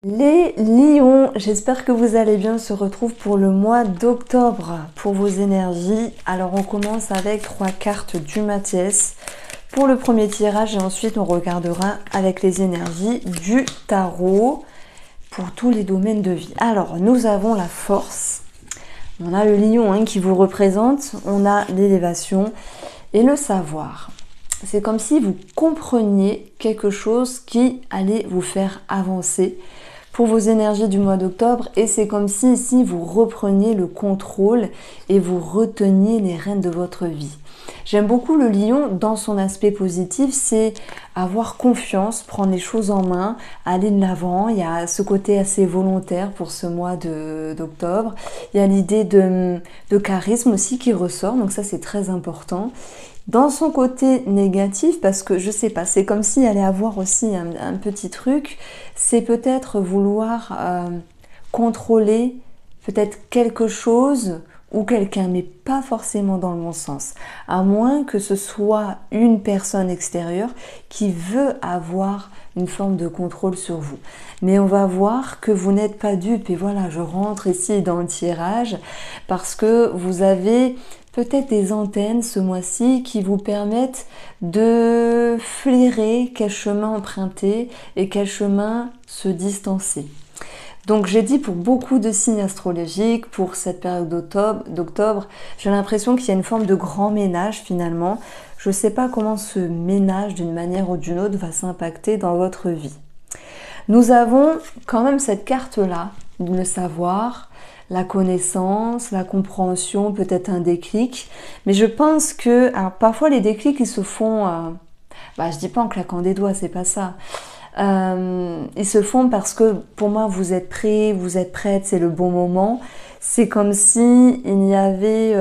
Les lions, j'espère que vous allez bien. On se retrouve pour le mois d'octobre pour vos énergies. Alors on commence avec 3 cartes du Mathias pour le premier tirage et ensuite on regardera avec les énergies du tarot pour tous les domaines de vie. Alors nous avons la force, on a le lion qui vous représente, on a l'élévation et le savoir. C'est comme si vous compreniez quelque chose qui allait vous faire avancer pour vos énergies du mois d'octobre, et c'est comme si ici vous repreniez le contrôle et vous reteniez les rênes de votre vie. J'aime beaucoup le lion dans son aspect positif, c'est avoir confiance, prendre les choses en main, aller de l'avant. Il y a ce côté assez volontaire pour ce mois d'octobre. Il y a l'idée de charisme aussi qui ressort, donc ça c'est très important. Dans son côté négatif, parce que je sais pas, c'est comme s'il allait avoir aussi un petit truc, c'est peut-être vouloir contrôler peut-être quelque chose ou quelqu'un, mais pas forcément dans le bon sens, à moins que ce soit une personne extérieure qui veut avoir une forme de contrôle sur vous. Mais on va voir que vous n'êtes pas dupe, et voilà, je rentre ici dans le tirage, parce que vous avez peut-être des antennes ce mois-ci qui vous permettent de flairer quel chemin emprunter et quel chemin se distancer. Donc j'ai dit pour beaucoup de signes astrologiques, pour cette période d'octobre, j'ai l'impression qu'il y a une forme de grand ménage finalement. Je ne sais pas comment ce ménage d'une manière ou d'une autre va s'impacter dans votre vie. Nous avons quand même cette carte-là, le savoir, la connaissance, la compréhension, peut-être un déclic. Mais je pense que parfois les déclics ils se font, je dis pas en claquant des doigts, c'est pas ça. Ils se font parce que pour moi vous êtes prêts, vous êtes prête, c'est le bon moment. C'est comme si il y avait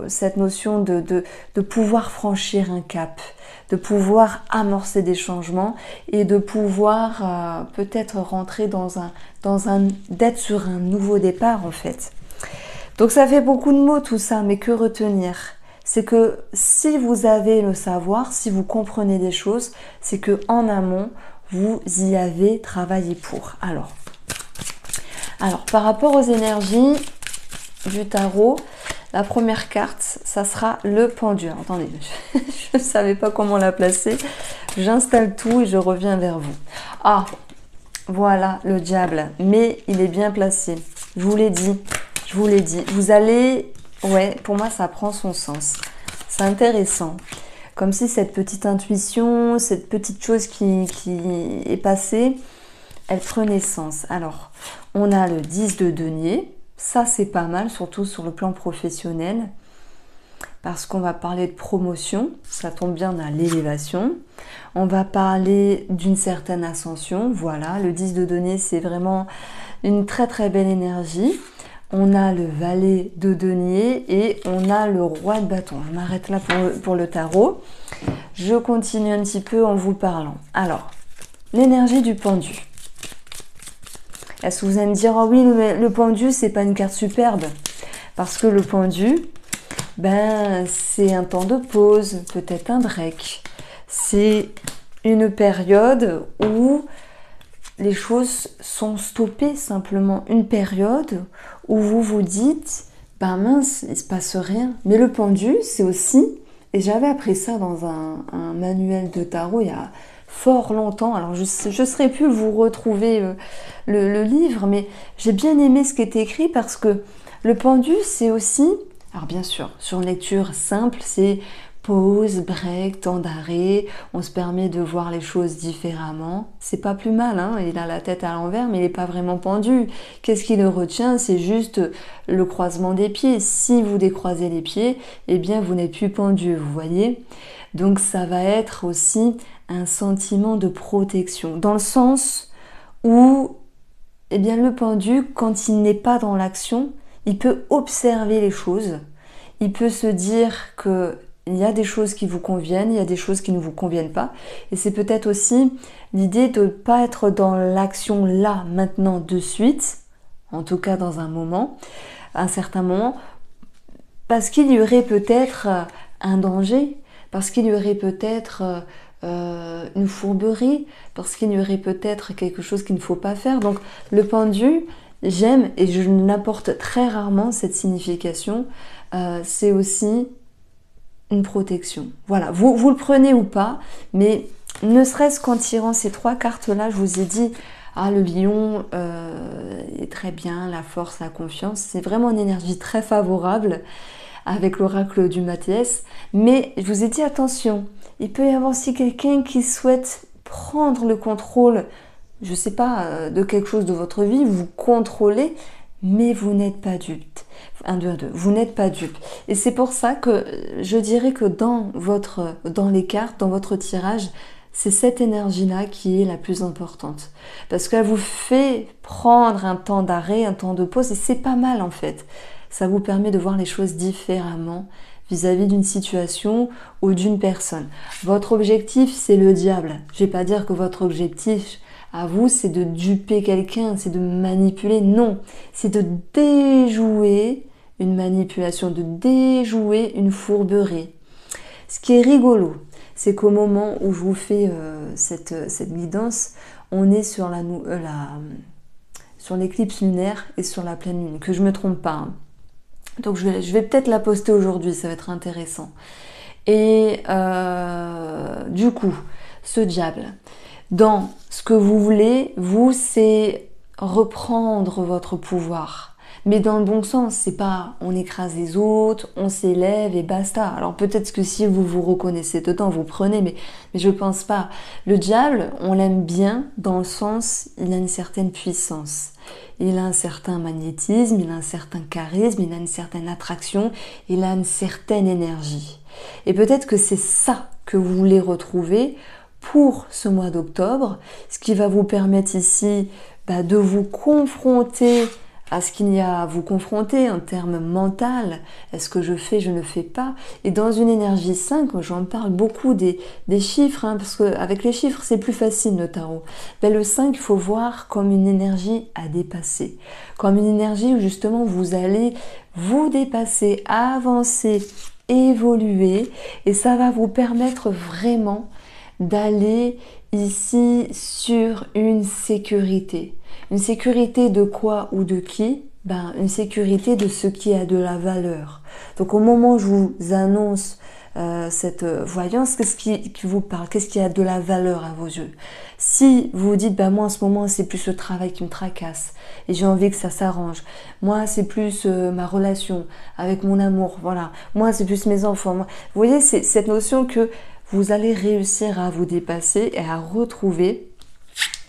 cette notion de pouvoir franchir un cap, de pouvoir amorcer des changements et de pouvoir peut-être rentrer d'être sur un nouveau départ en fait. Donc ça fait beaucoup de mots tout ça, mais que retenir ? C'est que si vous avez le savoir, si vous comprenez des choses, c'est que en amont, vous y avez travaillé pour. Alors, par rapport aux énergies du tarot, la première carte, ça sera le pendu. Alors, attendez, je ne savais pas comment la placer. J'installe tout et je reviens vers vous. Ah, voilà le diable, mais il est bien placé. Je vous l'ai dit. Vous allez... Ouais, pour moi, ça prend son sens. C'est intéressant. Comme si cette petite intuition, cette petite chose qui est passée, elle prenait sens. Alors, on a le 10 de denier. Ça, c'est pas mal, surtout sur le plan professionnel. Parce qu'on va parler de promotion. Ça tombe bien, on a l'élévation. On va parler d'une certaine ascension. Voilà, le 10 de denier, c'est vraiment une très très belle énergie. On a le valet de denier et on a le roi de bâton. Je m'arrête là pour le tarot. Je continue un petit peu en vous parlant. Alors, l'énergie du pendu. Est-ce que vous allez me dire, oh oui, le pendu, c'est pas une carte superbe? Parce que le pendu, c'est un temps de pause, peut-être un break. C'est une période où les choses sont stoppées simplement. Une période où vous vous dites, mince, il se passe rien. Mais le pendu, c'est aussi, et j'avais appris ça dans un manuel de tarot il y a fort longtemps. Alors je ne serais plus vous retrouver le livre, mais j'ai bien aimé ce qui était écrit parce que le pendu, c'est aussi, alors bien sûr, sur une lecture simple, c'est pause, break, temps d'arrêt, on se permet de voir les choses différemment. C'est pas plus mal, il a la tête à l'envers, mais il n'est pas vraiment pendu. Qu'est-ce qui le retient? C'est juste le croisement des pieds. Si vous décroisez les pieds, eh bien vous n'êtes plus pendu, vous voyez? Donc ça va être aussi un sentiment de protection, dans le sens où le pendu, quand il n'est pas dans l'action, il peut observer les choses, il peut se dire que il y a des choses qui vous conviennent, il y a des choses qui ne vous conviennent pas. Et c'est peut-être aussi l'idée de ne pas être dans l'action là, maintenant, de suite, en tout cas dans un certain moment, parce qu'il y aurait peut-être un danger, parce qu'il y aurait peut-être une fourberie, parce qu'il y aurait peut-être quelque chose qu'il ne faut pas faire. Donc le pendu, j'aime et je n'apporte très rarement cette signification. C'est aussi une protection. Voilà, vous le prenez ou pas, mais ne serait-ce qu'en tirant ces 3 cartes-là, je vous ai dit, ah, le lion est très bien, la force, la confiance, c'est vraiment une énergie très favorable avec l'oracle du Mathias. Mais je vous ai dit, attention, il peut y avoir aussi quelqu'un qui souhaite prendre le contrôle, je ne sais pas, de quelque chose de votre vie, vous contrôlez, mais vous n'êtes pas dupe. 1, 2, 1, 2. Vous n'êtes pas dupe. Et c'est pour ça que je dirais que dans les cartes, dans votre tirage, c'est cette énergie-là qui est la plus importante. Parce qu'elle vous fait prendre un temps d'arrêt, un temps de pause, et c'est pas mal en fait. Ça vous permet de voir les choses différemment vis-à-vis d'une situation ou d'une personne. Votre objectif, c'est le diable. Je ne vais pas dire que votre objectif à vous, c'est de duper quelqu'un, c'est de manipuler. Non, c'est de déjouer une manipulation, de déjouer une fourberie. Ce qui est rigolo, c'est qu'au moment où je vous fais cette guidance, on est sur sur l'éclipse lunaire et sur la pleine lune, que je ne me trompe pas. Hein. Donc je vais peut-être la poster aujourd'hui, ça va être intéressant. Et du coup, ce diable, dans ce que vous voulez, vous, c'est reprendre votre pouvoir. Mais dans le bon sens, c'est pas on écrase les autres, on s'élève et basta. Alors peut-être que si vous vous reconnaissez dedans, vous prenez, mais je pense pas. Le diable, on l'aime bien dans le sens, il a une certaine puissance. Il a un certain magnétisme, il a un certain charisme, il a une certaine attraction, il a une certaine énergie. Et peut-être que c'est ça que vous voulez retrouver pour ce mois d'octobre, ce qui va vous permettre ici de vous confronter à ce qu'il y a à vous confronter en termes mental. Est-ce que je fais, je ne fais pas? Et dans une énergie 5, j'en parle beaucoup des chiffres, hein, parce qu'avec les chiffres, c'est plus facile le tarot. Le 5, il faut voir comme une énergie à dépasser. Comme une énergie où justement vous allez vous dépasser, avancer, évoluer. Et ça va vous permettre vraiment d'aller ici sur une sécurité. Une sécurité de quoi ou de qui? Une sécurité de ce qui a de la valeur. Donc au moment où je vous annonce cette voyance, qu'est-ce qui vous parle? Qu'est-ce qui a de la valeur à vos yeux? Si vous dites, moi en ce moment c'est plus le travail qui me tracasse et j'ai envie que ça s'arrange. Moi c'est plus ma relation avec mon amour, voilà. Moi c'est plus mes enfants. Vous voyez, c'est cette notion que vous allez réussir à vous dépasser et à retrouver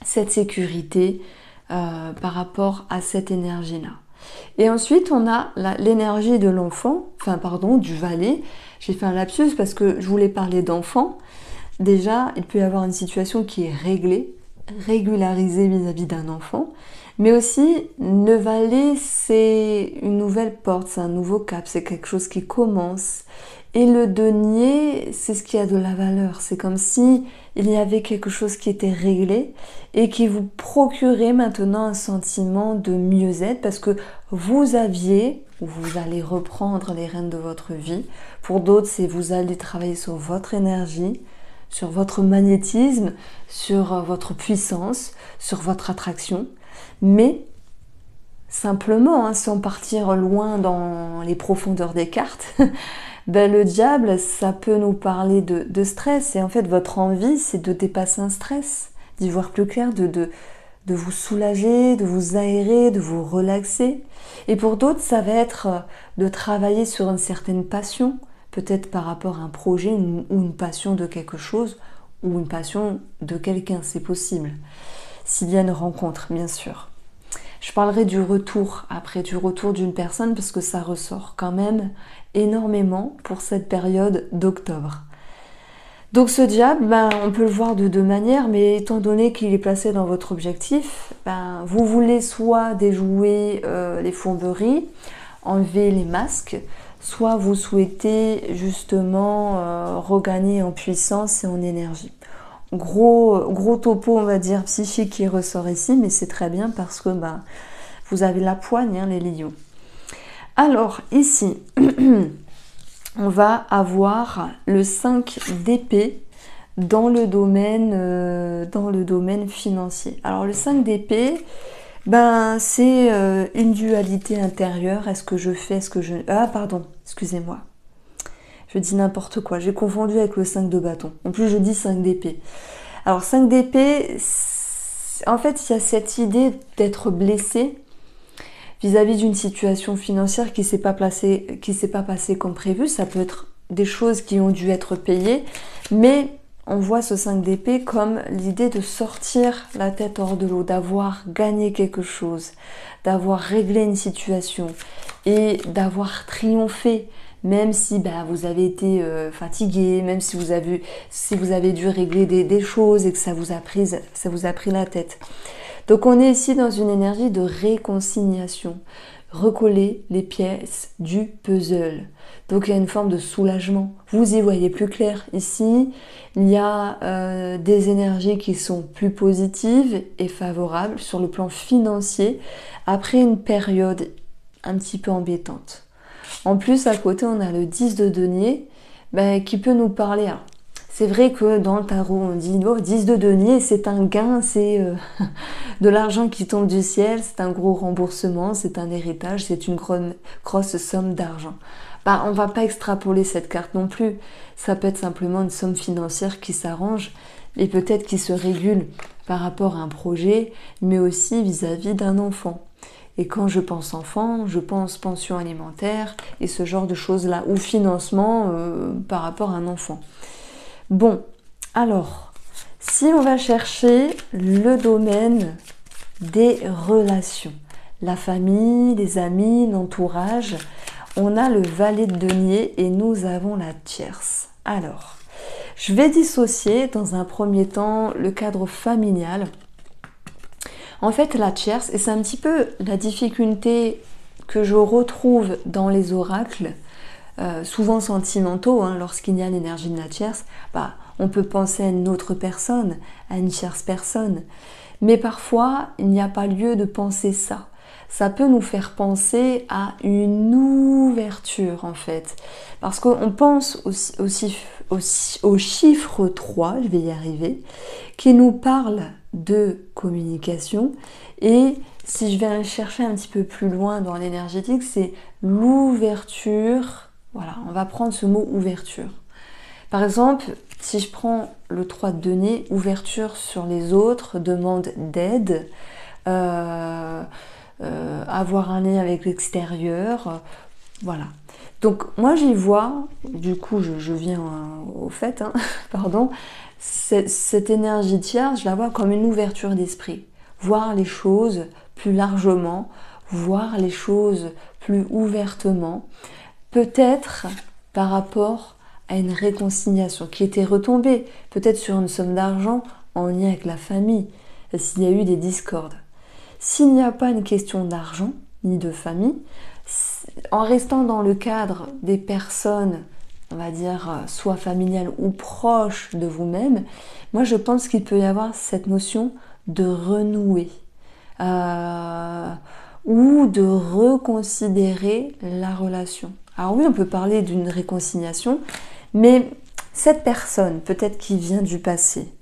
cette sécurité par rapport à cette énergie-là. Et ensuite, on a l'énergie de l'enfant, du valet. J'ai fait un lapsus parce que je voulais parler d'enfant. Déjà, il peut y avoir une situation qui est réglée, régularisée vis-à-vis d'un enfant. Mais aussi, le valet, c'est une nouvelle porte, c'est un nouveau cap, c'est quelque chose qui commence. Et le denier, c'est ce qui a de la valeur. C'est comme si il y avait quelque chose qui était réglé et qui vous procurait maintenant un sentiment de mieux-être parce que vous aviez, ou vous allez reprendre les rênes de votre vie. Pour d'autres, c'est vous allez travailler sur votre énergie, sur votre magnétisme, sur votre puissance, sur votre attraction. Mais simplement, sans partir loin dans les profondeurs des cartes, le diable, ça peut nous parler de stress. Et en fait, votre envie, c'est de dépasser un stress, d'y voir plus clair, de vous soulager, de vous aérer, de vous relaxer. Et pour d'autres, ça va être de travailler sur une certaine passion, peut-être par rapport à un projet ou une passion de quelque chose, ou une passion de quelqu'un, c'est possible. S'il y a une rencontre, bien sûr. Je parlerai du retour, après du retour d'une personne, parce que ça ressort quand même énormément pour cette période d'octobre. Donc ce diable, on peut le voir de deux manières, mais étant donné qu'il est placé dans votre objectif, vous voulez soit déjouer les fourberies, enlever les masques, soit vous souhaitez justement regagner en puissance et en énergie. Gros topo, on va dire, psychique qui ressort ici, mais c'est très bien parce que vous avez la poigne, les lions. Alors, ici, on va avoir le 5 d'épée dans le domaine financier. Alors le 5 d'épée, ben, c'est une dualité intérieure. Est-ce que je fais, est-ce que je... Ah pardon, excusez-moi. Je dis n'importe quoi, j'ai confondu avec le 5 de bâton. En plus, je dis 5 d'épée. Alors 5 d'épée, en fait, il y a cette idée d'être blessé vis-à-vis d'une situation financière qui s'est pas passée comme prévu. Ça peut être des choses qui ont dû être payées, mais on voit ce 5 d'épée comme l'idée de sortir la tête hors de l'eau, d'avoir gagné quelque chose, d'avoir réglé une situation et d'avoir triomphé, même si vous avez été fatigué, même si vous avez dû régler des choses et que ça vous a pris la tête. Donc on est ici dans une énergie de réconciliation, recoller les pièces du puzzle. Donc il y a une forme de soulagement. Vous y voyez plus clair ici. Il y a des énergies qui sont plus positives et favorables sur le plan financier après une période un petit peu embêtante. En plus, à côté, on a le 10 de denier qui peut nous parler. Alors, c'est vrai que dans le tarot, on dit 10 de denier, c'est un gain, c'est de l'argent qui tombe du ciel, c'est un gros remboursement, c'est un héritage, c'est une grosse somme d'argent. On va pas extrapoler cette carte non plus. Ça peut être simplement une somme financière qui s'arrange et peut-être qui se régule par rapport à un projet, mais aussi vis-à-vis d'un enfant. Et quand je pense enfant, je pense pension alimentaire et ce genre de choses-là, ou financement par rapport à un enfant. Bon, alors, si on va chercher le domaine des relations, la famille, les amis, l'entourage, on a le valet de denier et nous avons la tierce. Alors, je vais dissocier dans un premier temps le cadre familial. En fait, la tierce, et c'est un petit peu la difficulté que je retrouve dans les oracles, souvent sentimentaux, lorsqu'il y a l'énergie de la tierce, on peut penser à une autre personne, à une tierce personne. Mais parfois, il n'y a pas lieu de penser ça. Ça peut nous faire penser à une ouverture, en fait. Parce qu'on pense au chiffre 3, je vais y arriver, qui nous parle de communication. Et si je vais chercher un petit peu plus loin dans l'énergétique, c'est l'ouverture. Voilà, on va prendre ce mot ouverture. Par exemple, si je prends le 3 de denier, ouverture sur les autres, demande d'aide, avoir un lien avec l'extérieur, voilà. Donc moi j'y vois, du coup je viens au fait, pardon, cette énergie tierce, je la vois comme une ouverture d'esprit. Voir les choses plus largement, voir les choses plus ouvertement, peut-être par rapport à une réconciliation qui était retombée, peut-être sur une somme d'argent en lien avec la famille, s'il y a eu des discordes. S'il n'y a pas une question d'argent, ni de famille, en restant dans le cadre des personnes, on va dire, soit familiales ou proches de vous-même, moi je pense qu'il peut y avoir cette notion de renouer ou de reconsidérer la relation. Alors oui, on peut parler d'une réconciliation, mais cette personne, peut-être qui vient du passé,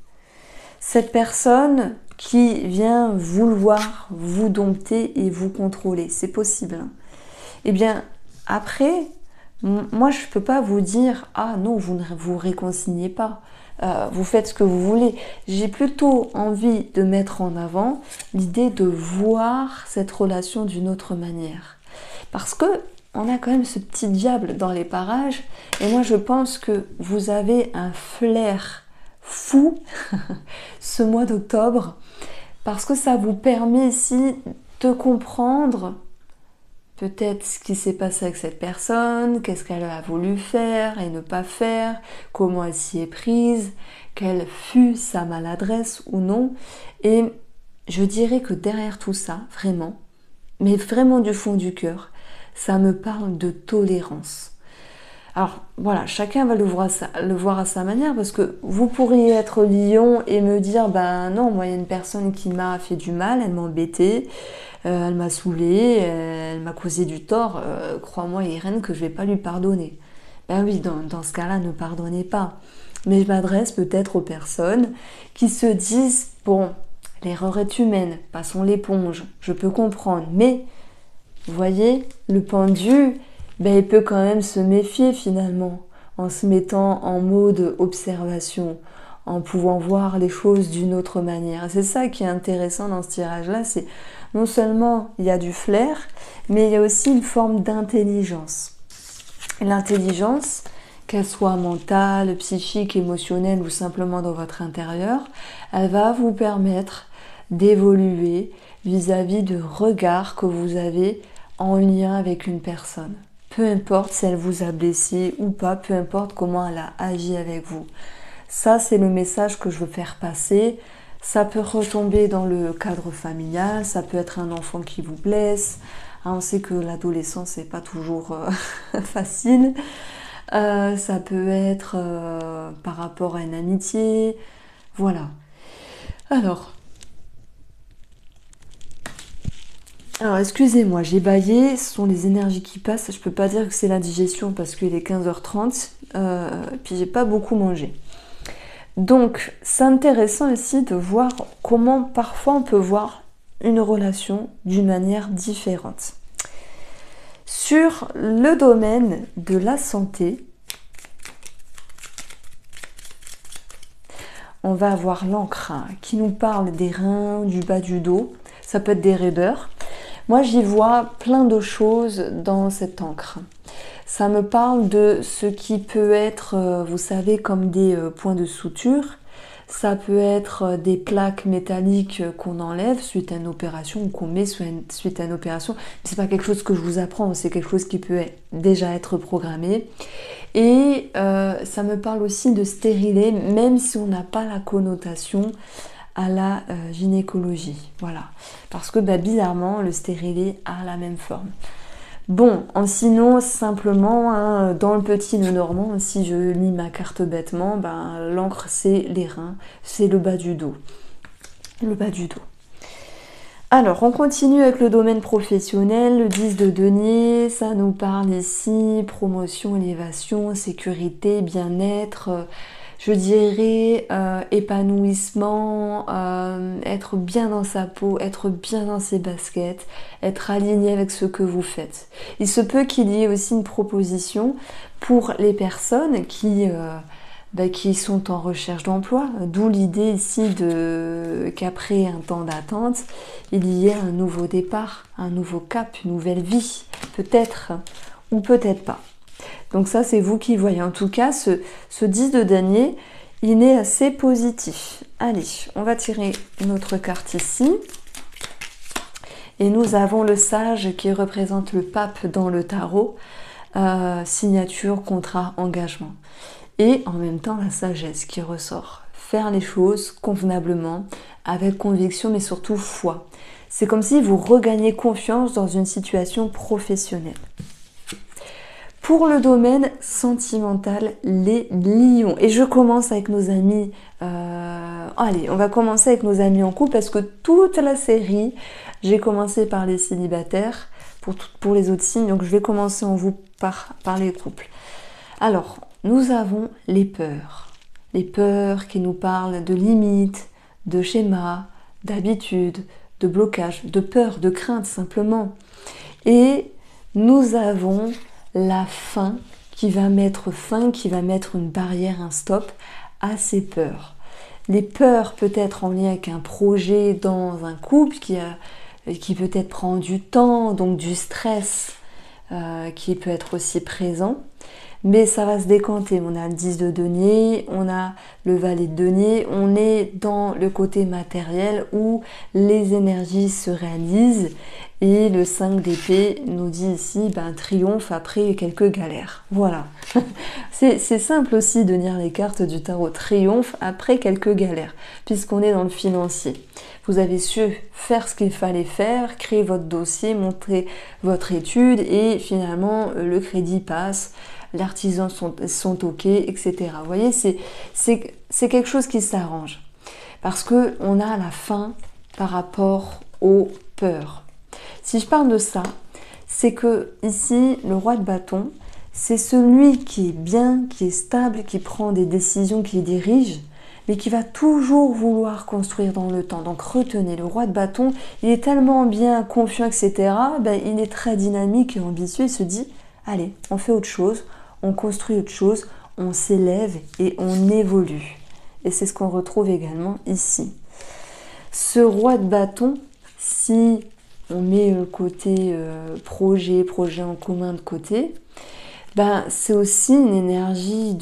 cette personne qui vient vouloir vous dompter et vous contrôler, c'est possible. Eh bien, après, moi je ne peux pas vous dire « Ah non, vous ne vous réconciliez pas, vous faites ce que vous voulez ». J'ai plutôt envie de mettre en avant l'idée de voir cette relation d'une autre manière. Parce que on a quand même ce petit diable dans les parages et moi je pense que vous avez un flair fou ce mois d'octobre parce que ça vous permet ici de comprendre peut-être ce qui s'est passé avec cette personne, qu'est-ce qu'elle a voulu faire et ne pas faire, comment elle s'y est prise, quelle fut sa maladresse ou non. Et je dirais que derrière tout ça, vraiment, mais vraiment du fond du cœur, ça me parle de tolérance. Alors voilà, chacun va le voir à sa manière parce que vous pourriez être lion et me dire non, moi il y a une personne qui m'a fait du mal, elle m'a embêté, elle m'a saoulé, elle m'a causé du tort, crois-moi Irène que je vais pas lui pardonner. Ben oui, dans ce cas-là, ne pardonnez pas. Mais je m'adresse peut-être aux personnes qui se disent, bon, l'erreur est humaine, passons l'éponge, je peux comprendre. Mais, vous voyez, le pendu, ben, il peut quand même se méfier finalement, en se mettant en mode observation, en pouvant voir les choses d'une autre manière. C'est ça qui est intéressant dans ce tirage-là, c'est non seulement il y a du flair, mais il y a aussi une forme d'intelligence. L'intelligence, qu'elle soit mentale, psychique, émotionnelle ou simplement dans votre intérieur, elle va vous permettre d'évoluer vis-à-vis de regards que vous avez en lien avec une personne. Peu importe si elle vous a blessé ou pas, peu importe comment elle a agi avec vous. Ça, c'est le message que je veux faire passer. Ça peut retomber dans le cadre familial, ça peut être un enfant qui vous blesse. On sait que l'adolescence n'est pas toujours facile. Ça peut être par rapport à une amitié. Voilà. Alors excusez-moi, j'ai bâillé, ce sont les énergies qui passent. Je peux pas dire que c'est la digestion parce qu'il est 15h30. Puis j'ai pas beaucoup mangé. Donc, c'est intéressant aussi de voir comment parfois on peut voir une relation d'une manière différente. Sur le domaine de la santé, on va avoir l'encre qui nous parle des reins, du bas du dos. Ça peut être des raideurs. Moi, j'y vois plein de choses dans cette encre. Ça me parle de ce qui peut être, vous savez, comme des points de suture. Ça peut être des plaques métalliques qu'on enlève suite à une opération ou qu'on met suite à une opération. C'est pas quelque chose que je vous apprends, c'est quelque chose qui peut déjà être programmé. Et ça me parle aussi de stérilet, même si on n'a pas la connotation à la gynécologie. Voilà. Parce que bizarrement, le stérilet a la même forme. Bon, sinon, simplement, dans le petit nœud normand, si je lis ma carte bêtement, l'encre, c'est les reins, c'est le bas du dos. Le bas du dos. Alors, on continue avec le domaine professionnel, le 10 de denier, ça nous parle ici, promotion, élévation, sécurité, bien-être, je dirais épanouissement, être bien dans sa peau, être bien dans ses baskets, être aligné avec ce que vous faites. Il se peut qu'il y ait aussi une proposition pour les personnes qui sont en recherche d'emploi, d'où l'idée ici qu'après un temps d'attente, il y ait un nouveau départ, un nouveau cap, une nouvelle vie, peut-être ou peut-être pas. Donc ça, c'est vous qui voyez. En tout cas, ce 10 de denier, il est assez positif. Allez, on va tirer une autre carte ici. Et nous avons le sage qui représente le pape dans le tarot. Signature, contrat, engagement. Et en même temps, la sagesse qui ressort. Faire les choses convenablement, avec conviction, mais surtout foi. C'est comme si vous regagnez confiance dans une situation professionnelle. Pour le domaine sentimental, les lions. Et je commence avec nos amis. Allez, on va commencer avec nos amis en couple parce que toute la série, j'ai commencé par les célibataires, pour les autres signes. Donc je vais commencer en vous par les couples. Alors, nous avons les peurs. Les peurs qui nous parlent de limites, de schémas, d'habitudes, de blocages, de peur, de crainte simplement. Et nous avons la fin qui va mettre fin, qui va mettre une barrière, un stop à ces peurs. Les peurs peut-être en lien avec un projet dans un couple qui peut-être prend du temps, donc du stress qui peut être aussi présent. Mais ça va se décanter. On a le 10 de denier, on a le valet de denier, on est dans le côté matériel où les énergies se réalisent. Et le 5 d'épée nous dit ici, triomphe après quelques galères. Voilà. C'est simple aussi de lire les cartes du tarot. Triomphe après quelques galères, puisqu'on est dans le financier. Vous avez su faire ce qu'il fallait faire, créer votre dossier, montrer votre étude et finalement le crédit passe. Les artisans sont OK, etc. Vous voyez, c'est quelque chose qui s'arrange. Parce qu'on a la fin par rapport aux peurs. Si je parle de ça, c'est que ici, le roi de bâton, c'est celui qui est bien, qui est stable, qui prend des décisions, qui dirige, mais qui va toujours vouloir construire dans le temps. Donc retenez, le roi de bâton, il est tellement bien, confiant, etc. Il est très dynamique et ambitieux, il se dit, allez, on fait autre chose, on construit autre chose, on s'élève et on évolue. Et c'est ce qu'on retrouve également ici. Ce roi de bâton, si on met le côté projet en commun de côté, c'est aussi une énergie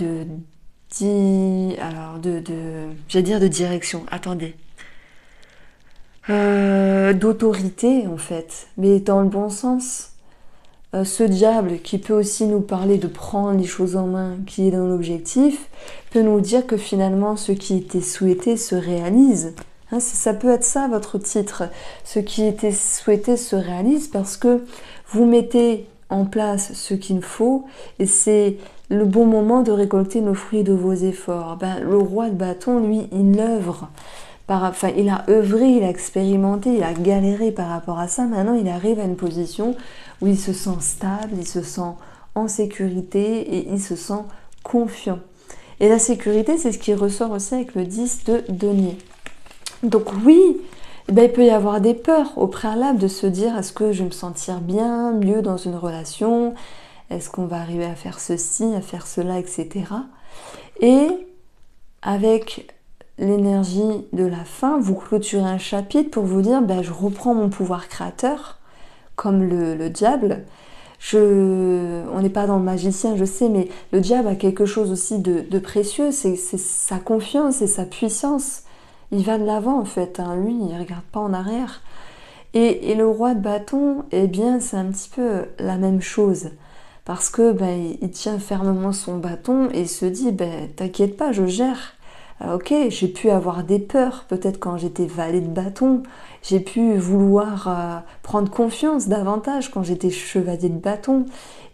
j'allais dire de direction, attendez, d'autorité en fait, mais dans le bon sens. Ce diable qui peut aussi nous parler de prendre les choses en main, qui est dans l'objectif, peut nous dire que finalement ce qui était souhaité se réalise. Ça peut être ça votre titre. Ce qui était souhaité se réalise parce que vous mettez en place ce qu'il faut et c'est le bon moment de récolter le fruit de vos efforts. Le roi de bâton, lui, il œuvre. Il a œuvré, il a expérimenté, il a galéré par rapport à ça. Maintenant, il arrive à une position où il se sent stable, il se sent en sécurité et il se sent confiant. Et la sécurité, c'est ce qui ressort aussi avec le 10 de denier. Donc oui, il peut y avoir des peurs au préalable de se dire est-ce que je vais me sentir bien, mieux dans une relation, est-ce qu'on va arriver à faire ceci, à faire cela, etc. Et avec l'énergie de la fin, vous clôturez un chapitre pour vous dire je reprends mon pouvoir créateur, comme le diable. On n'est pas dans le magicien, je sais, mais le diable a quelque chose aussi de précieux, c'est sa confiance et sa puissance. Il va de l'avant en fait, lui il ne regarde pas en arrière. Et le roi de bâton, c'est un petit peu la même chose. Parce que il tient fermement son bâton et il se dit t'inquiète pas, je gère. Ok, j'ai pu avoir des peurs, peut-être quand j'étais valet de bâton, j'ai pu vouloir prendre confiance davantage quand j'étais chevalier de bâton,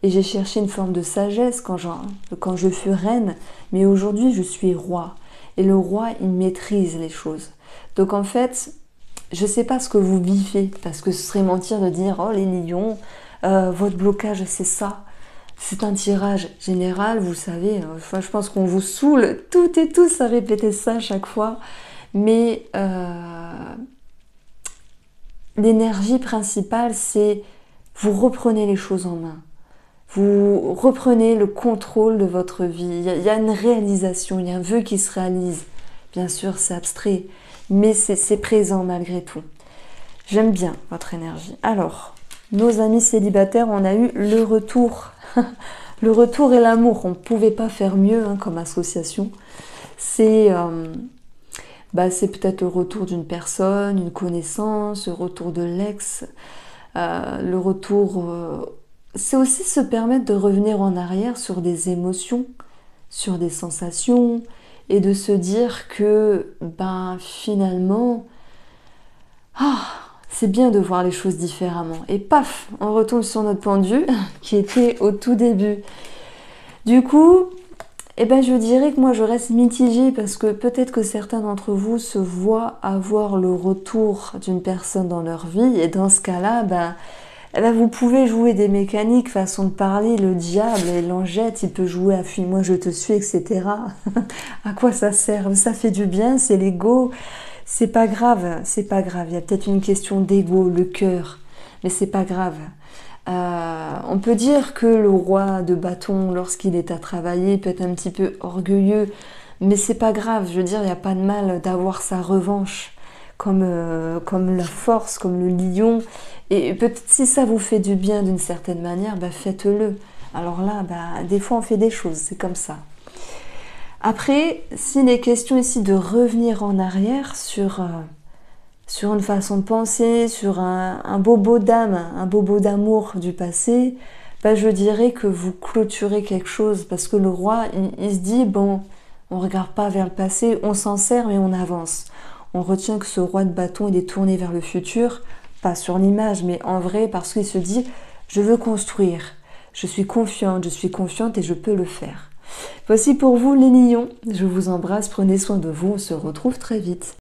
et j'ai cherché une forme de sagesse quand je fus reine, mais aujourd'hui je suis roi, et le roi il maîtrise les choses. Donc en fait, je ne sais pas ce que vous vivez, parce que ce serait mentir de dire « Oh les lions, votre blocage c'est ça ». C'est un tirage général, vous savez, je pense qu'on vous saoule toutes et tous à répéter ça à chaque fois, mais l'énergie principale, c'est vous reprenez les choses en main, vous reprenez le contrôle de votre vie, il y a une réalisation, il y a un vœu qui se réalise, bien sûr c'est abstrait, mais c'est présent malgré tout. J'aime bien votre énergie. Alors, nos amis célibataires, on a eu le retour. Le retour et l'amour, on ne pouvait pas faire mieux comme association. C'est peut-être le retour d'une personne, une connaissance, le retour de l'ex, le retour... c'est aussi se permettre de revenir en arrière sur des émotions, sur des sensations, et de se dire que finalement... c'est bien de voir les choses différemment. Et paf, on retombe sur notre point de vue qui était au tout début. Du coup, je dirais que moi je reste mitigée parce que peut-être que certains d'entre vous se voient avoir le retour d'une personne dans leur vie et dans ce cas-là, vous pouvez jouer des mécaniques, façon de parler, le diable et l'angette, il peut jouer à fuis-moi, je te suis, etc. À quoi ça sert? Ça fait du bien, c'est l'ego. C'est pas grave, c'est pas grave. Il y a peut-être une question d'ego, le cœur, mais c'est pas grave. On peut dire que le roi de bâton, lorsqu'il est à travailler, peut être un petit peu orgueilleux, mais c'est pas grave. Je veux dire, il n'y a pas de mal d'avoir sa revanche, comme la force, comme le lion. Et peut-être si ça vous fait du bien d'une certaine manière, faites-le. Alors là, des fois on fait des choses, c'est comme ça. Après, s'il est question ici de revenir en arrière sur une façon de penser, sur un bobo d'âme, un bobo d'amour du passé, je dirais que vous clôturez quelque chose parce que le roi, il se dit, bon, on ne regarde pas vers le passé, on s'en sert mais on avance. On retient que ce roi de bâton, il est tourné vers le futur, pas sur l'image, mais en vrai parce qu'il se dit, je veux construire, je suis confiante et je peux le faire. Voici pour vous les lions, je vous embrasse, prenez soin de vous, on se retrouve très vite.